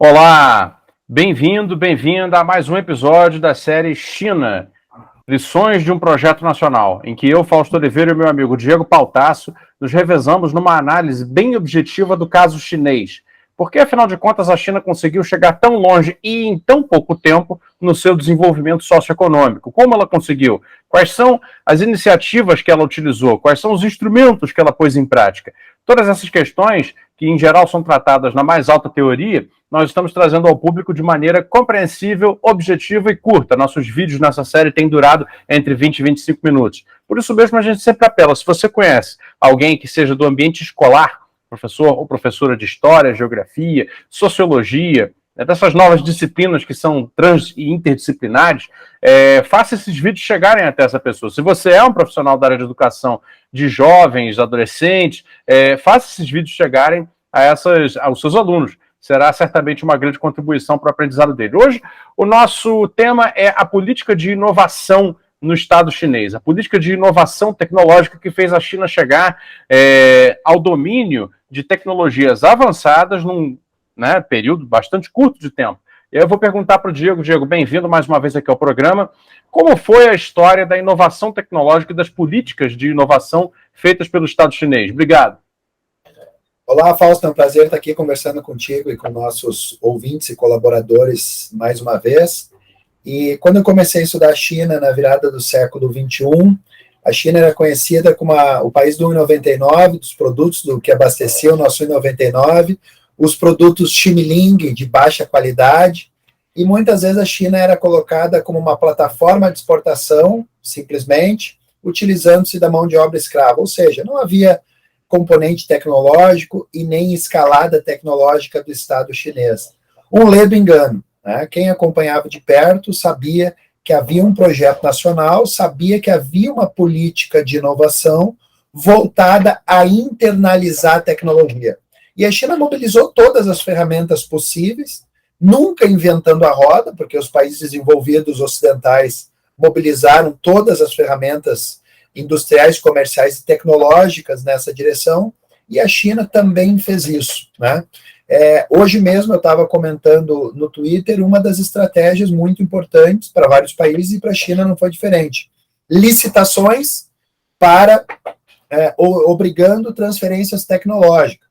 Olá, bem-vindo, bem-vinda a mais um episódio da série China, Lições de um Projeto Nacional, em que eu, Fausto Oliveira e meu amigo Diego Pautasso nos revezamos numa análise bem objetiva do caso chinês. Porque, afinal de contas, a China conseguiu chegar tão longe e em tão pouco tempo no seu desenvolvimento socioeconômico? Como ela conseguiu? Quais são as iniciativas que ela utilizou? Quais são os instrumentos que ela pôs em prática? Todas essas questões, que em geral são tratadas na mais alta teoria, nós estamos trazendo ao público de maneira compreensível, objetiva e curta. Nossos vídeos nessa série têm durado entre 20 e 25 minutos. Por isso mesmo, a gente sempre apela, se você conhece alguém que seja do ambiente escolar, professor ou professora de história, geografia, sociologia, dessas novas disciplinas que são trans e interdisciplinares, faça esses vídeos chegarem até essa pessoa. Se você é um profissional da área de educação de jovens, adolescentes, faça esses vídeos chegarem aos seus alunos. Será certamente uma grande contribuição para o aprendizado dele. Hoje, o nosso tema é a política de inovação no Estado chinês, a política de inovação tecnológica que fez a China chegar ao domínio de tecnologias avançadas num período bastante curto de tempo. E aí eu vou perguntar para o Diego. Diego, bem-vindo mais uma vez aqui ao programa. Como foi a história da inovação tecnológica e das políticas de inovação feitas pelo Estado chinês? Obrigado. Olá, Fausto, é um prazer estar aqui conversando contigo e com nossos ouvintes e colaboradores mais uma vez. E quando eu comecei a estudar a China na virada do século XXI, a China era conhecida como o país do 1,99, dos produtos que abasteciam o nosso 1,99, os produtos Ximiling de baixa qualidade, e muitas vezes a China era colocada como uma plataforma de exportação, simplesmente, utilizando-se da mão de obra escrava, ou seja, não havia componente tecnológico e nem escalada tecnológica do Estado chinês. Um ledo engano, né? Quem acompanhava de perto sabia que havia um projeto nacional, sabia que havia uma política de inovação voltada a internalizar a tecnologia. E a China mobilizou todas as ferramentas possíveis, nunca inventando a roda, porque os países desenvolvidos ocidentais mobilizaram todas as ferramentas industriais, comerciais e tecnológicas nessa direção, e a China também fez isso, né? Hoje mesmo eu estava comentando no Twitter uma das estratégias muito importantes para vários países, e para a China não foi diferente. Licitações para obrigando transferências tecnológicas.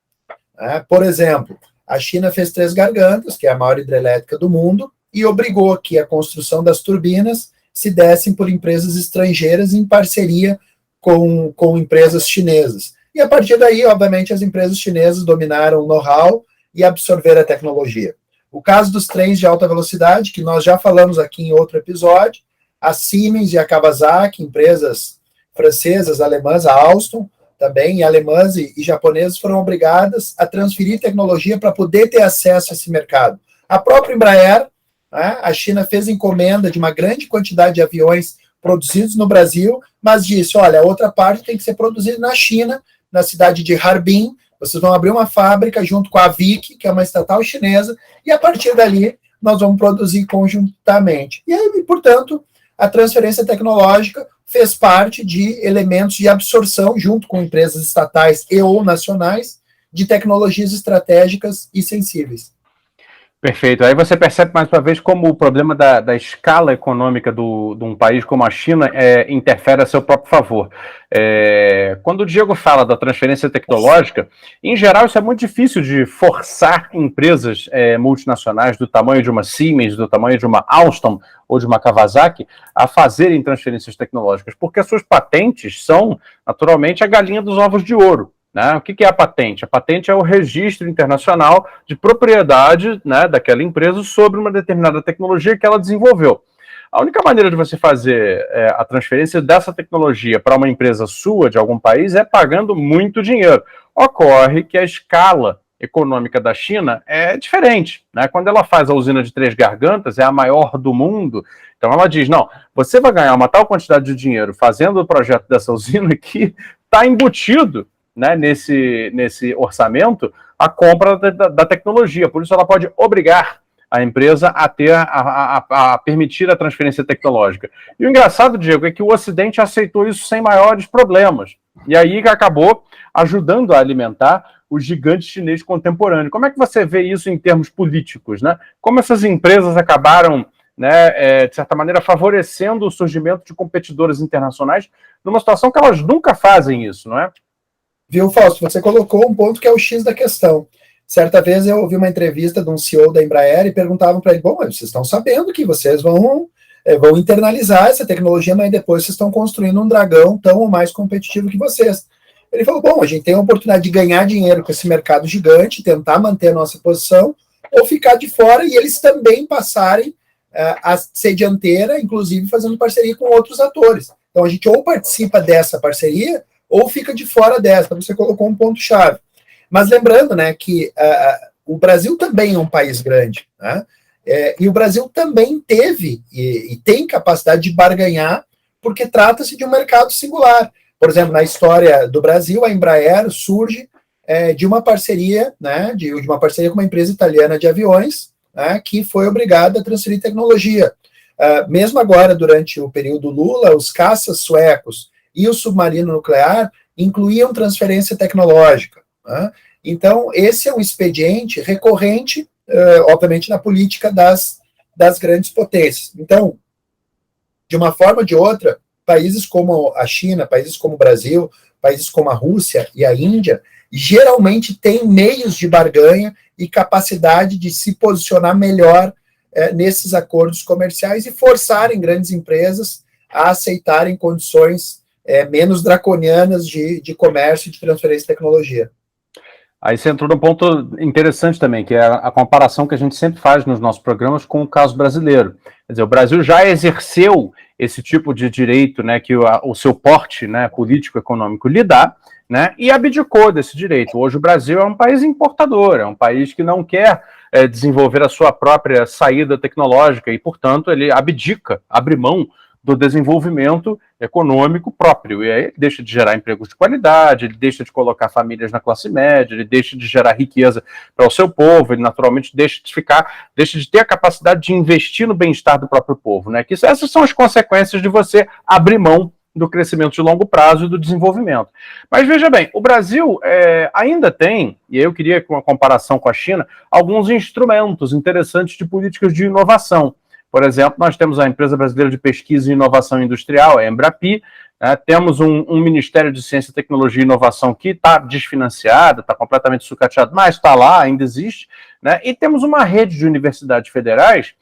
Por exemplo, a China fez Três Gargantas, que é a maior hidrelétrica do mundo, e obrigou que a construção das turbinas se dessem por empresas estrangeiras em parceria com empresas chinesas. E a partir daí, obviamente, as empresas chinesas dominaram o know-how e absorveram a tecnologia. O caso dos trens de alta velocidade, que nós já falamos aqui em outro episódio, a Siemens e a Kawasaki, empresas francesas, alemãs, a Alstom, também alemãs e japonesas, foram obrigadas a transferir tecnologia para poder ter acesso a esse mercado. A própria Embraer, a China fez encomenda de uma grande quantidade de aviões produzidos no Brasil, mas disse, olha, a outra parte tem que ser produzida na China, na cidade de Harbin, vocês vão abrir uma fábrica junto com a Vic, que é uma estatal chinesa, e a partir dali nós vamos produzir conjuntamente. E aí, portanto, a transferência tecnológica fez parte de elementos de absorção, junto com empresas estatais e ou nacionais, de tecnologias estratégicas e sensíveis. Perfeito. Aí você percebe mais uma vez como o problema da escala econômica de um país como a China interfere a seu próprio favor. Quando o Diego fala da transferência tecnológica, em geral isso é muito difícil de forçar empresas multinacionais do tamanho de uma Siemens, do tamanho de uma Alstom ou de uma Kawasaki a fazerem transferências tecnológicas, porque as suas patentes são, naturalmente, a galinha dos ovos de ouro. Né? O que é a patente? A patente é o registro internacional de propriedade, né, daquela empresa sobre uma determinada tecnologia que ela desenvolveu. A única maneira de você fazer a transferência dessa tecnologia para uma empresa sua, de algum país, é pagando muito dinheiro. Ocorre que a escala econômica da China é diferente. Né? Quando ela faz a usina de Três Gargantas, é a maior do mundo, então ela diz, não, você vai ganhar uma tal quantidade de dinheiro fazendo o projeto dessa usina que está embutido, né, nesse orçamento, a compra da tecnologia. Por isso ela pode obrigar a empresa a permitir a transferência tecnológica. E o engraçado, Diego, é que o Ocidente aceitou isso sem maiores problemas. E aí acabou ajudando a alimentar o gigante chinês contemporâneo. Como é que você vê isso em termos políticos, né? Como essas empresas acabaram, né, de certa maneira, favorecendo o surgimento de competidores internacionais numa situação que elas nunca fazem isso, não é? Viu, Fausto? Você colocou um ponto que é o X da questão. Certa vez eu ouvi uma entrevista de um CEO da Embraer e perguntavam para ele, bom, vocês estão sabendo que vocês vão internalizar essa tecnologia, mas depois vocês estão construindo um dragão tão ou mais competitivo que vocês. Ele falou, bom, a gente tem a oportunidade de ganhar dinheiro com esse mercado gigante, tentar manter a nossa posição, ou ficar de fora e eles também passarem a ser dianteira, inclusive fazendo parceria com outros atores. Então a gente ou participa dessa parceria, ou fica de fora dessa. Então você colocou um ponto-chave. Mas lembrando, né, que o Brasil também é um país grande, né? E o Brasil também teve e tem capacidade de barganhar, porque trata-se de um mercado singular. Por exemplo, na história do Brasil, a Embraer surge de uma parceria, né, de uma parceria com uma empresa italiana de aviões, né, que foi obrigada a transferir tecnologia. Mesmo agora, durante o período Lula, os caças suecos e o submarino nuclear incluíam transferência tecnológica, né? Então, esse é um expediente recorrente, obviamente, na política das grandes potências. Então, de uma forma ou de outra, países como a China, países como o Brasil, países como a Rússia e a Índia, geralmente têm meios de barganha e capacidade de se posicionar melhor nesses acordos comerciais e forçarem grandes empresas a aceitarem condições menos draconianas de comércio e de transferência de tecnologia. Aí você entrou num ponto interessante também, que é a comparação que a gente sempre faz nos nossos programas com o caso brasileiro. Quer dizer, o Brasil já exerceu esse tipo de direito, né, que o seu porte, né, político-econômico lhe dá, né, e abdicou desse direito. Hoje o Brasil é um país importador, é um país que não quer desenvolver a sua própria saída tecnológica e, portanto, ele abdica, abre mão do desenvolvimento econômico próprio, e aí ele deixa de gerar empregos de qualidade, ele deixa de colocar famílias na classe média, ele deixa de gerar riqueza para o seu povo, ele naturalmente deixa de ter a capacidade de investir no bem-estar do próprio povo, né? Que essas são as consequências de você abrir mão do crescimento de longo prazo e do desenvolvimento. Mas veja bem, o Brasil ainda tem, e eu queria com uma comparação com a China, alguns instrumentos interessantes de políticas de inovação. Por exemplo, nós temos a Empresa Brasileira de Pesquisa e Inovação Industrial, a Embrapi, né? Temos um Ministério de Ciência, Tecnologia e Inovação que está desfinanciado, está completamente sucateado, mas está lá, ainda existe, né? E temos uma rede de universidades federais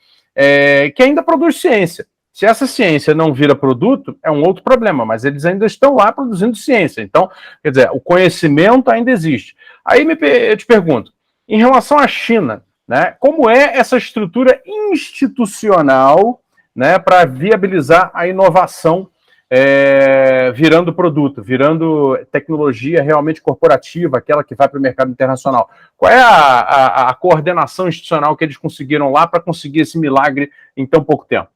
que ainda produz ciência. Se essa ciência não vira produto, é um outro problema, mas eles ainda estão lá produzindo ciência. Então, quer dizer, o conhecimento ainda existe. Aí eu te pergunto, em relação à China, né, como é essa estrutura institucional, né, para viabilizar a inovação virando produto, virando tecnologia realmente corporativa, aquela que vai para o mercado internacional? Qual é a coordenação institucional que eles conseguiram lá para conseguir esse milagre em tão pouco tempo?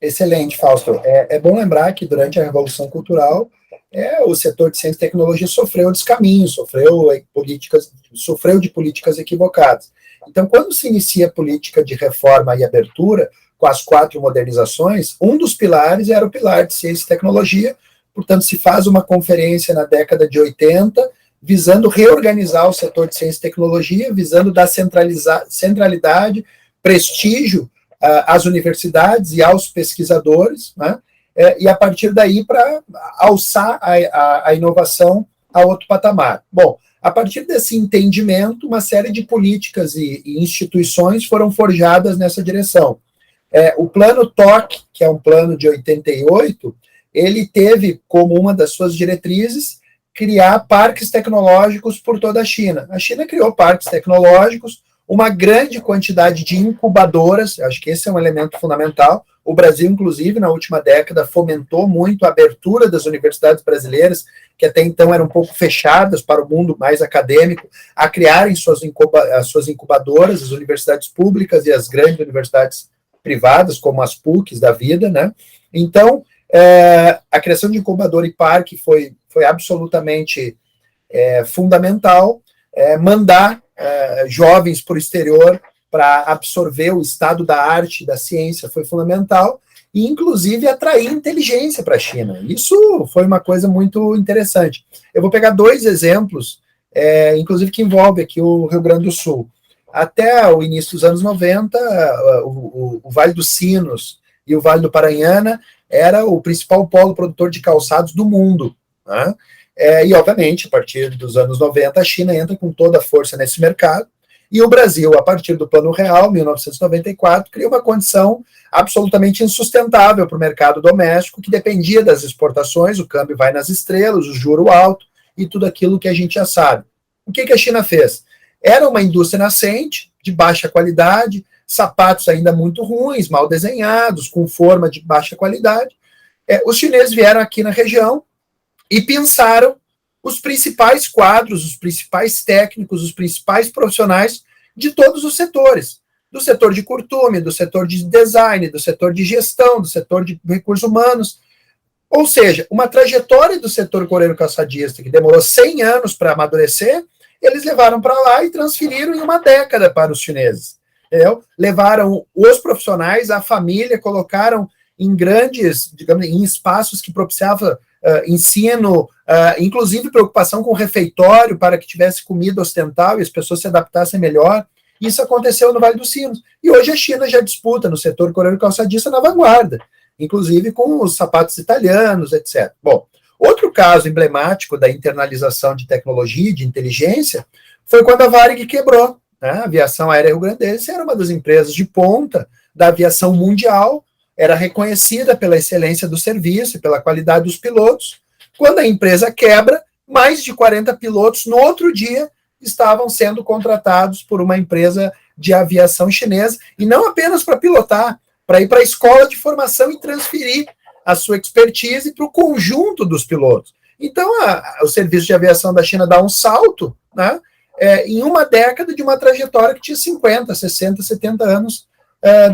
Excelente, Fausto. É bom lembrar que durante a Revolução Cultural, o setor de ciência e tecnologia sofreu descaminho, sofreu de políticas equivocadas. Então, quando se inicia a política de reforma e abertura, com as 4 modernizações, um dos pilares era o pilar de ciência e tecnologia, portanto, se faz uma conferência na década de 80, visando reorganizar o setor de ciência e tecnologia, visando dar centralidade, prestígio às universidades e aos pesquisadores, né? E a partir daí para alçar a inovação a outro patamar. Bom, a partir desse entendimento, uma série de políticas e instituições foram forjadas nessa direção. O plano TOC, que é um plano de 88, ele teve como uma das suas diretrizes criar parques tecnológicos por toda a China. A China criou parques tecnológicos, uma grande quantidade de incubadoras, acho que esse é um elemento fundamental. O Brasil, inclusive, na última década, fomentou muito a abertura das universidades brasileiras, que até então eram um pouco fechadas para o mundo mais acadêmico, a criarem suas incubadoras, as universidades públicas e as grandes universidades privadas, como as PUCs da vida, né? Então, a criação de incubadora e parque foi absolutamente fundamental. Mandar jovens para o exterior para absorver o estado da arte e da ciência foi fundamental, e inclusive atrair inteligência para a China. Isso foi uma coisa muito interessante. Eu vou pegar 2 exemplos, inclusive que envolve aqui o Rio Grande do Sul. Até o início dos anos 90, o Vale dos Sinos e o Vale do Paranhana era o principal polo produtor de calçados do mundo, né? E, obviamente, a partir dos anos 90, a China entra com toda a força nesse mercado, e o Brasil, a partir do Plano Real, 1994, cria uma condição absolutamente insustentável para o mercado doméstico, que dependia das exportações, o câmbio vai nas estrelas, o juro alto e tudo aquilo que a gente já sabe. O que a China fez? Era uma indústria nascente, de baixa qualidade, sapatos ainda muito ruins, mal desenhados, com forma de baixa qualidade. Os chineses vieram aqui na região e pensaram os principais quadros, os principais técnicos, os principais profissionais de todos os setores. Do setor de curtume, do setor de design, do setor de gestão, do setor de recursos humanos. Ou seja, uma trajetória do setor coreano calçadista que demorou 100 anos para amadurecer, eles levaram para lá e transferiram em uma década para os chineses. Entendeu? Levaram os profissionais, a família, colocaram em grandes, digamos, em espaços que propiciavam ensino, inclusive preocupação com o refeitório para que tivesse comida ocidental e as pessoas se adaptassem melhor. Isso aconteceu no Vale dos Sinos. E hoje a China já disputa no setor coreano calçadista na vanguarda, inclusive com os sapatos italianos, etc. Bom, outro caso emblemático da internalização de tecnologia e de inteligência foi quando a Varig quebrou, né? A aviação aérea rio-grandense era uma das empresas de ponta da aviação mundial, era reconhecida pela excelência do serviço e pela qualidade dos pilotos. Quando a empresa quebra, mais de 40 pilotos, no outro dia, estavam sendo contratados por uma empresa de aviação chinesa, e não apenas para pilotar, para ir para a escola de formação e transferir a sua expertise para o conjunto dos pilotos. Então, o serviço de aviação da China dá um salto, né, em uma década de uma trajetória que tinha 50, 60, 70 anos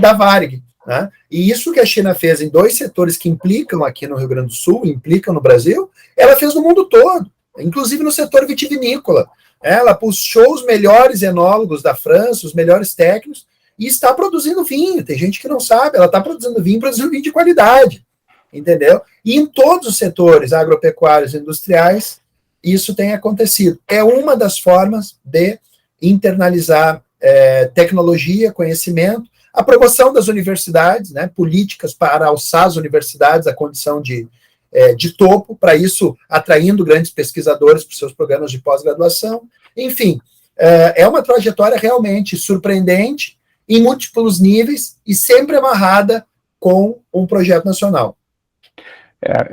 da Varig. Né? E isso que a China fez em 2 setores que implicam aqui no Rio Grande do Sul, implicam no Brasil, ela fez no mundo todo, inclusive no setor vitivinícola. Ela puxou os melhores enólogos da França, os melhores técnicos, e está produzindo vinho. Tem gente que não sabe, ela está produzindo vinho de qualidade, entendeu? E em todos os setores agropecuários e industriais, isso tem acontecido. É uma das formas de internalizar tecnologia, conhecimento, a promoção das universidades, né, políticas para alçar as universidades à condição de topo, para isso atraindo grandes pesquisadores para os seus programas de pós-graduação. Enfim, é uma trajetória realmente surpreendente, em múltiplos níveis, e sempre amarrada com um projeto nacional.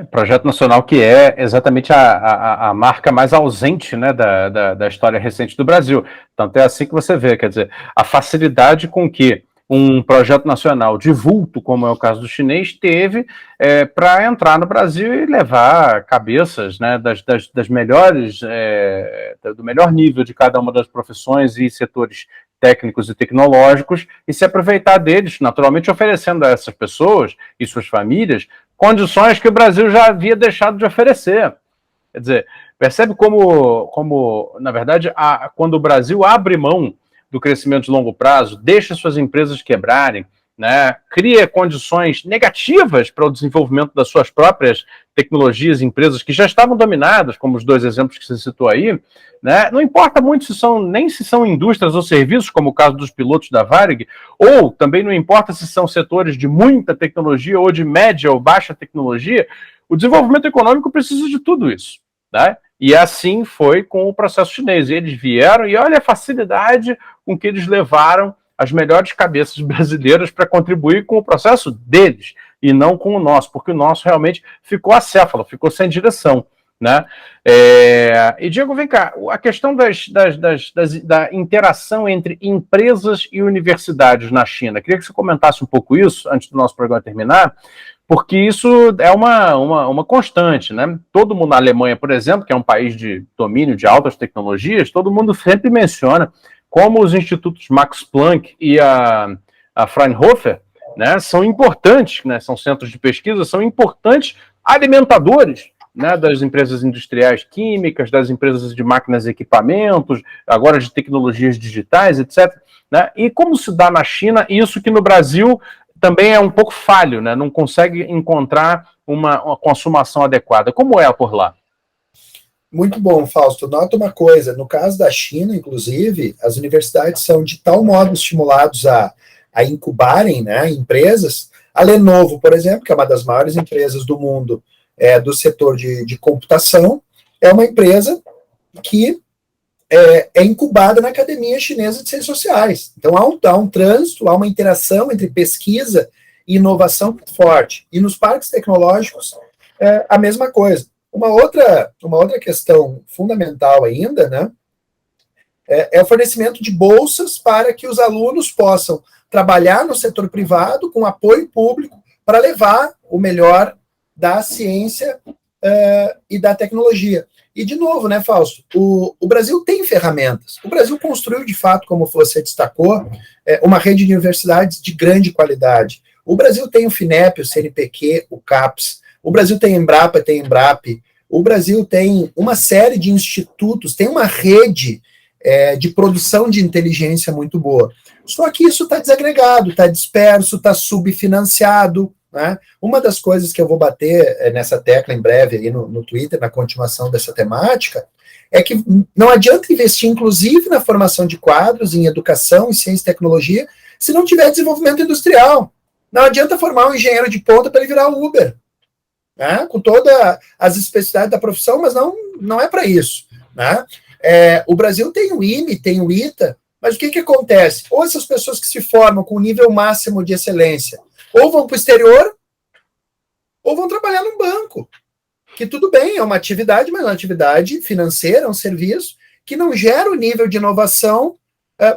Projeto nacional que é exatamente a marca mais ausente, né, da história recente do Brasil. Tanto é assim que você vê, quer dizer, a facilidade com que um projeto nacional de vulto, como é o caso do chinês, teve para entrar no Brasil e levar cabeças, né, das melhores, do melhor nível de cada uma das profissões e setores técnicos e tecnológicos, e se aproveitar deles, naturalmente oferecendo a essas pessoas e suas famílias condições que o Brasil já havia deixado de oferecer. Quer dizer, percebe como na verdade, quando o Brasil abre mão do crescimento de longo prazo, deixa suas empresas quebrarem, né, cria condições negativas para o desenvolvimento das suas próprias tecnologias e empresas que já estavam dominadas, como os 2 exemplos que você citou aí, né, não importa muito se são indústrias ou serviços, como o caso dos pilotos da Varig, ou também não importa se são setores de muita tecnologia ou de média ou baixa tecnologia, o desenvolvimento econômico precisa de tudo isso, né? E assim foi com o processo chinês. Eles vieram e olha a facilidade com que eles levaram as melhores cabeças brasileiras para contribuir com o processo deles e não com o nosso, porque o nosso realmente ficou acéfalo, ficou sem direção, né? E Diego, vem cá, a questão da interação entre empresas e universidades na China, queria que você comentasse um pouco isso antes do nosso programa terminar, porque isso é uma constante, né? Todo mundo na Alemanha, por exemplo, que é um país de domínio de altas tecnologias, todo mundo sempre menciona como os institutos Max Planck e a Fraunhofer, né, são importantes, né, são centros de pesquisa, são importantes alimentadores, né, das empresas industriais químicas, das empresas de máquinas e equipamentos, agora de tecnologias digitais, etc. Né? E como se dá na China isso que no Brasil também é um pouco falho, né? Não consegue encontrar uma consumação adequada. Como é por lá? Muito bom, Fausto. Nota uma coisa, no caso da China, inclusive, as universidades são de tal modo estimulados a incubarem, né, empresas. A Lenovo, por exemplo, que é uma das maiores empresas do mundo do setor de computação, é uma empresa que é incubada na Academia Chinesa de Ciências Sociais. Então, há um trânsito, há uma interação entre pesquisa e inovação muito forte. E nos parques tecnológicos, a mesma coisa. Uma outra questão fundamental ainda, né, é o fornecimento de bolsas para que os alunos possam trabalhar no setor privado com apoio público para levar o melhor da ciência e da tecnologia. E, de novo, né, Fausto, o Brasil tem ferramentas. O Brasil construiu, de fato, como você destacou, uma rede de universidades de grande qualidade. O Brasil tem o FINEP, o CNPq, o CAPES. O Brasil tem Embrapa, tem Embrap. O Brasil tem uma série de institutos, tem uma rede de produção de inteligência muito boa. Só que isso está desagregado, está disperso, está subfinanciado, né? Uma das coisas que eu vou bater nessa tecla em breve aí no Twitter, na continuação dessa temática, é que não adianta investir, inclusive, na formação de quadros, em educação, em ciência e tecnologia, se não tiver desenvolvimento industrial. Não adianta formar um engenheiro de ponta para ele virar Uber, né? Com todas as especificidades da profissão, mas não é para isso, né? O Brasil tem o IME, tem o ITA, mas o que acontece? Ou essas pessoas que se formam com o nível máximo de excelência, ou vão para o exterior, ou vão trabalhar num banco, que tudo bem, é uma atividade, mas é uma atividade financeira, é um serviço que não gera o nível de inovação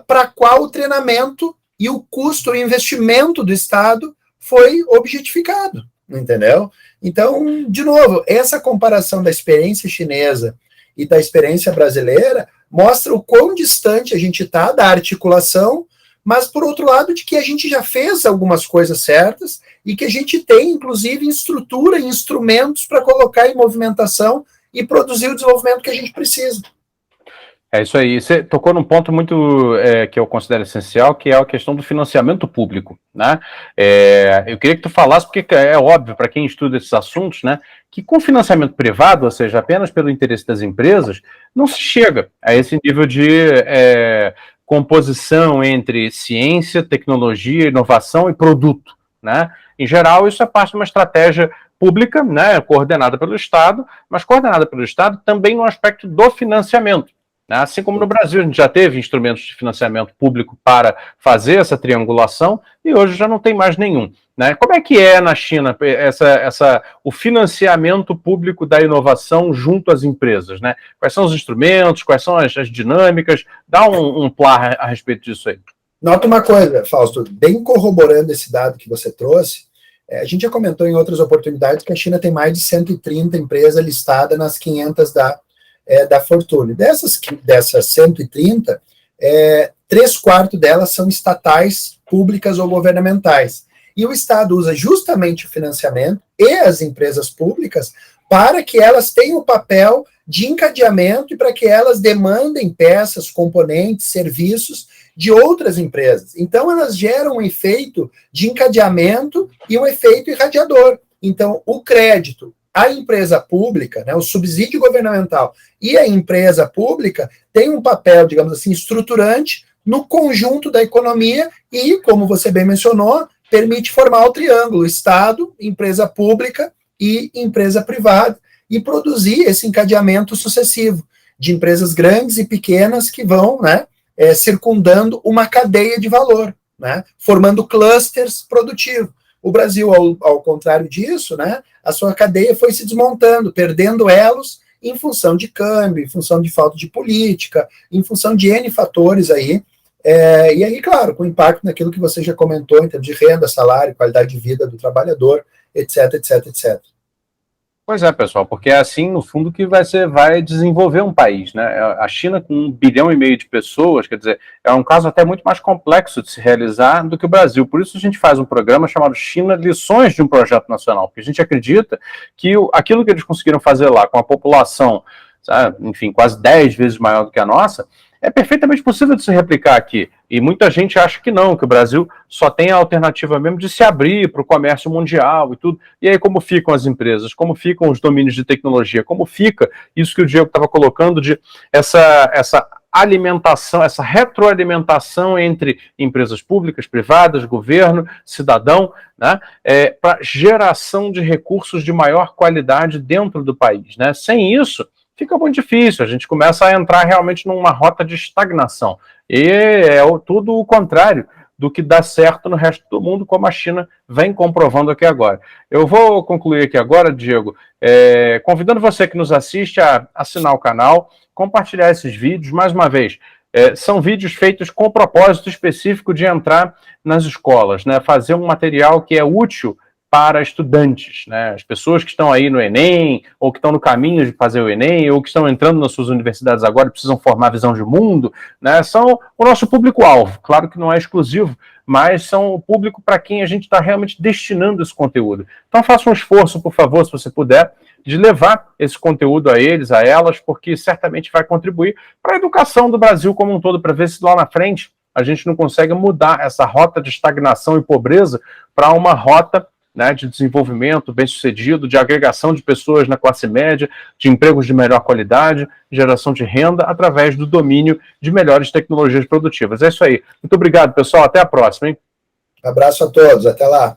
para a qual o treinamento e o custo, o investimento do Estado foi objetificado, entendeu? Então, de novo, essa comparação da experiência chinesa e da experiência brasileira mostra o quão distante a gente está da articulação, mas, por outro lado, de que a gente já fez algumas coisas certas e que a gente tem, inclusive, estrutura e instrumentos para colocar em movimentação e produzir o desenvolvimento que a gente precisa. É isso aí. Você tocou num ponto muito que eu considero essencial, que é a questão do financiamento público, né? Eu queria que tu falasse, porque é óbvio para quem estuda esses assuntos, né, que com financiamento privado, ou seja, apenas pelo interesse das empresas, não se chega a esse nível de composição entre ciência, tecnologia, inovação e produto, né? Em geral, isso é parte de uma estratégia pública, né, coordenada pelo Estado, mas coordenada pelo Estado também no aspecto do financiamento. Assim como no Brasil, a gente já teve instrumentos de financiamento público para fazer essa triangulação e hoje já não tem mais nenhum, né? Como é que é na China o financiamento público da inovação junto às empresas, né? Quais são os instrumentos, quais são as dinâmicas? Dá um plá a respeito disso aí. Nota uma coisa, Fausto, bem corroborando esse dado que você trouxe, a gente já comentou em outras oportunidades que a China tem mais de 130 empresas listadas nas 500 da Fortune. Dessas 130, 3/4 delas são estatais, públicas ou governamentais. E o Estado usa justamente o financiamento e as empresas públicas para que elas tenham o papel de encadeamento e para que elas demandem peças, componentes, serviços de outras empresas. Então, elas geram um efeito de encadeamento e um efeito irradiador. Então, o crédito, a empresa pública, né, o subsídio governamental e a empresa pública tem um papel, digamos assim, estruturante no conjunto da economia e, como você bem mencionou, permite formar o triângulo Estado, empresa pública e empresa privada e produzir esse encadeamento sucessivo de empresas grandes e pequenas que vão, né, circundando uma cadeia de valor, né, formando clusters produtivos. O Brasil, ao contrário disso, né, a sua cadeia foi se desmontando, perdendo elos em função de câmbio, em função de falta de política, em função de N fatores aí. E aí, claro, com impacto naquilo que você já comentou em termos de renda, salário, qualidade de vida do trabalhador, etc, etc, etc. Pois é, pessoal, porque é assim, no fundo, que vai desenvolver um país, né? A China, com 1,5 bilhão de pessoas, quer dizer, é um caso até muito mais complexo de se realizar do que o Brasil. Por isso a gente faz um programa chamado China Lições de um Projeto Nacional, porque a gente acredita que aquilo que eles conseguiram fazer lá com a população, sabe, enfim, quase 10 vezes maior do que a nossa, é perfeitamente possível de se replicar aqui. E muita gente acha que não, que o Brasil só tem a alternativa mesmo de se abrir para o comércio mundial e tudo. E aí como ficam as empresas? Como ficam os domínios de tecnologia? Como fica isso que o Diego estava colocando de essa alimentação, essa retroalimentação entre empresas públicas, privadas, governo, cidadão, né, para geração de recursos de maior qualidade dentro do país, né? Sem isso, fica muito difícil, a gente começa a entrar realmente numa rota de estagnação. E é tudo o contrário do que dá certo no resto do mundo, como a China vem comprovando aqui agora. Eu vou concluir aqui agora, Diego, convidando você que nos assiste a assinar o canal, compartilhar esses vídeos, mais uma vez, são vídeos feitos com o propósito específico de entrar nas escolas, né, fazer um material que é útil para estudantes, né, as pessoas que estão aí no Enem, ou que estão no caminho de fazer o Enem, ou que estão entrando nas suas universidades agora e precisam formar visão de mundo, né, são o nosso público-alvo. Claro que não é exclusivo, mas são o público para quem a gente está realmente destinando esse conteúdo. Então faça um esforço, por favor, se você puder, de levar esse conteúdo a eles, a elas, porque certamente vai contribuir para a educação do Brasil como um todo, para ver se lá na frente a gente não consegue mudar essa rota de estagnação e pobreza para uma rota, né, de desenvolvimento bem-sucedido, de agregação de pessoas na classe média, de empregos de melhor qualidade, geração de renda, através do domínio de melhores tecnologias produtivas. É isso aí. Muito obrigado, pessoal. Até a próxima, hein? Abraço a todos. Até lá.